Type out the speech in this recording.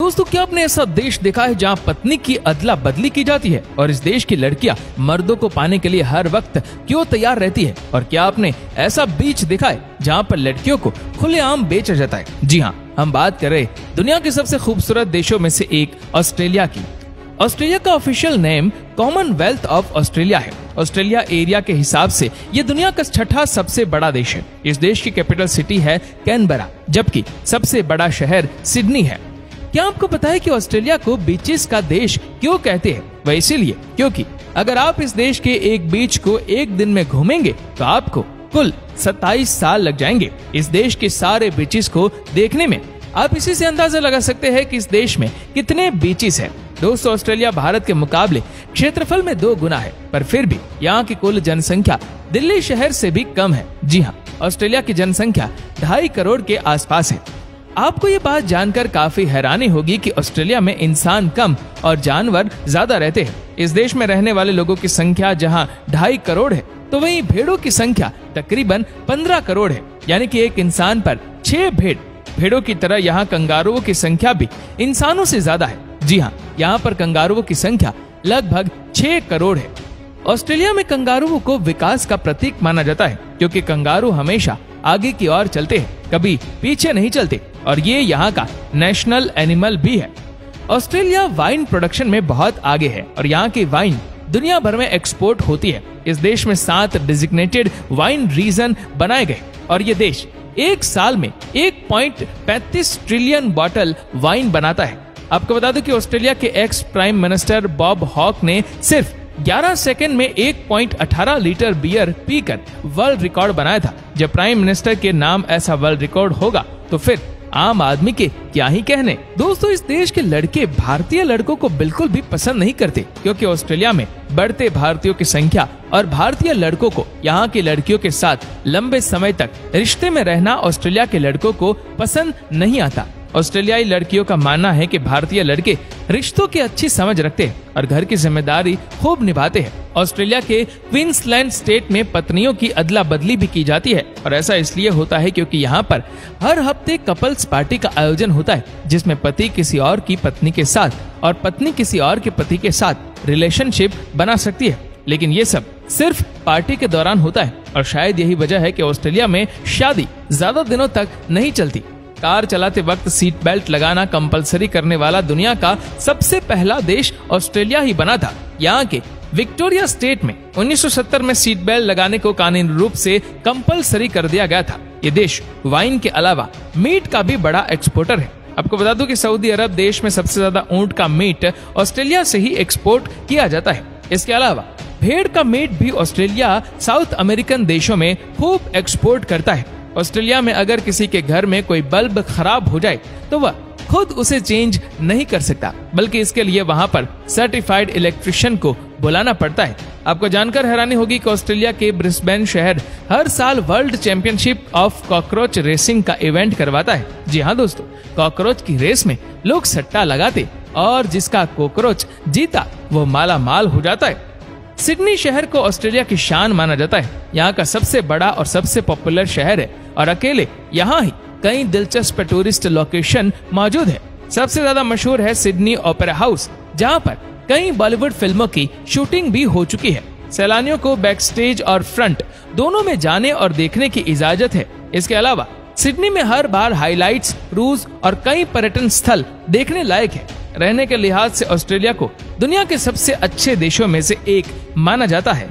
दोस्तों, क्या आपने ऐसा देश देखा है जहाँ पत्नी की अदला बदली की जाती है और इस देश की लड़कियाँ मर्दों को पाने के लिए हर वक्त क्यों तैयार रहती है? और क्या आपने ऐसा बीच देखा है जहाँ पर लड़कियों को खुलेआम बेचा जाता है? जी हाँ, हम बात कर रहे दुनिया के सबसे खूबसूरत देशों में से एक ऑस्ट्रेलिया की। ऑस्ट्रेलिया का official name Commonwealth of Australia है। ऑस्ट्रेलिया एरिया के हिसाब से ये दुनिया का छठा सबसे बड़ा देश है। इस देश की कैपिटल सिटी है कैनबरा, जबकि सबसे बड़ा शहर सिडनी है। क्या आपको पता है कि ऑस्ट्रेलिया को बीचेस का देश क्यों कहते हैं? वह इसीलिए क्योंकि अगर आप इस देश के एक बीच को एक दिन में घूमेंगे तो आपको कुल 27 साल लग जाएंगे। इस देश के सारे बीचेस को देखने में आप इसी से अंदाजा लगा सकते हैं कि इस देश में कितने बीचेस हैं। दोस्तों, ऑस्ट्रेलिया भारत के मुकाबले क्षेत्रफल में 2 गुना है, पर फिर भी यहाँ की कुल जनसंख्या दिल्ली शहर से भी कम है। जी हाँ, ऑस्ट्रेलिया की जनसंख्या 2.5 करोड़ के आसपास है। आपको ये बात जानकर काफी हैरानी होगी कि ऑस्ट्रेलिया में इंसान कम और जानवर ज्यादा रहते हैं। इस देश में रहने वाले लोगों की संख्या जहाँ 2.5 करोड़ है, तो वहीं भेड़ों की संख्या तकरीबन 15 करोड़ है, यानी कि एक इंसान पर 6 भेड़ों की तरह यहाँ कंगारुओं की संख्या भी इंसानों से ज्यादा है। जी हाँ, यहाँ पर कंगारुओं की संख्या लगभग 6 करोड़ है। ऑस्ट्रेलिया में कंगारुओं को विकास का प्रतीक माना जाता है, क्योंकि कंगारू हमेशा आगे की ओर चलते हैं, कभी पीछे नहीं चलते, और ये यहाँ का नेशनल एनिमल भी है। ऑस्ट्रेलिया वाइन प्रोडक्शन में बहुत आगे है और यहाँ की वाइन दुनिया भर में एक्सपोर्ट होती है। इस देश में 7 डिजिग्नेटेड वाइन रीजन बनाए गए और ये देश एक साल में 1.35 ट्रिलियन बॉटल वाइन बनाता है। आपको बता दूं कि ऑस्ट्रेलिया के ex prime minister Bob Hawke ने सिर्फ 11 सेकंड में 1.18 लीटर बियर पीकर वर्ल्ड रिकॉर्ड बनाया था। जब प्राइम मिनिस्टर के नाम ऐसा वर्ल्ड रिकॉर्ड होगा तो फिर आम आदमी के क्या ही कहने। दोस्तों, इस देश के लड़के भारतीय लड़कों को बिल्कुल भी पसंद नहीं करते, क्योंकि ऑस्ट्रेलिया में बढ़ते भारतीयों की संख्या और भारतीय लड़कों को यहाँ की लड़कियों के साथ लंबे समय तक रिश्ते में रहना ऑस्ट्रेलिया के लड़कों को पसंद नहीं आता। ऑस्ट्रेलियाई लड़कियों का मानना है कि भारतीय लड़के रिश्तों की अच्छी समझ रखते हैं और घर की जिम्मेदारी खूब निभाते हैं। ऑस्ट्रेलिया के क्वींसलैंड स्टेट में पत्नियों की अदला बदली भी की जाती है और ऐसा इसलिए होता है क्योंकि यहाँ पर हर हफ्ते कपल्स पार्टी का आयोजन होता है, जिसमें पति किसी और की पत्नी के साथ और पत्नी किसी और के पति के साथ रिलेशनशिप बना सकती है। लेकिन ये सब सिर्फ पार्टी के दौरान होता है और शायद यही वजह है कि ऑस्ट्रेलिया में शादी ज्यादा दिनों तक नहीं चलती। कार चलाते वक्त सीट बेल्ट लगाना कंपलसरी करने वाला दुनिया का सबसे पहला देश ऑस्ट्रेलिया ही बना था। यहाँ के विक्टोरिया स्टेट में 1970 में सीट बेल्ट लगाने को कानूनी रूप से कंपलसरी कर दिया गया था। ये देश वाइन के अलावा मीट का भी बड़ा एक्सपोर्टर है। आपको बता दूं कि सऊदी अरब देश में सबसे ज्यादा ऊंट का मीट ऑस्ट्रेलिया से ही एक्सपोर्ट किया जाता है। इसके अलावा भेड़ का मीट भी ऑस्ट्रेलिया साउथ अमेरिकन देशों में खूब एक्सपोर्ट करता है। ऑस्ट्रेलिया में अगर किसी के घर में कोई बल्ब खराब हो जाए तो वह खुद उसे चेंज नहीं कर सकता, बल्कि इसके लिए वहां पर सर्टिफाइड इलेक्ट्रिशियन को बुलाना पड़ता है। आपको जानकर हैरानी होगी कि ऑस्ट्रेलिया के ब्रिस्बेन शहर हर साल world championship of cockroach racing का इवेंट करवाता है। जी हाँ दोस्तों, कॉकरोच की रेस में लोग सट्टा लगाते और जिसका कॉकरोच जीता वो माला माल हो जाता है। सिडनी शहर को ऑस्ट्रेलिया की शान माना जाता है। यहाँ का सबसे बड़ा और सबसे पॉपुलर शहर है और अकेले यहाँ ही कई दिलचस्प टूरिस्ट लोकेशन मौजूद है। सबसे ज्यादा मशहूर है सिडनी ओपेरा हाउस, जहाँ पर कई बॉलीवुड फिल्मों की शूटिंग भी हो चुकी है। सैलानियों को बैक स्टेज और फ्रंट दोनों में जाने और देखने की इजाजत है। इसके अलावा सिडनी में हर बार हाइलाइट्स, क्रूज और कई पर्यटन स्थल देखने लायक है। रहने के लिहाज से ऑस्ट्रेलिया को दुनिया के सबसे अच्छे देशों में से एक माना जाता है।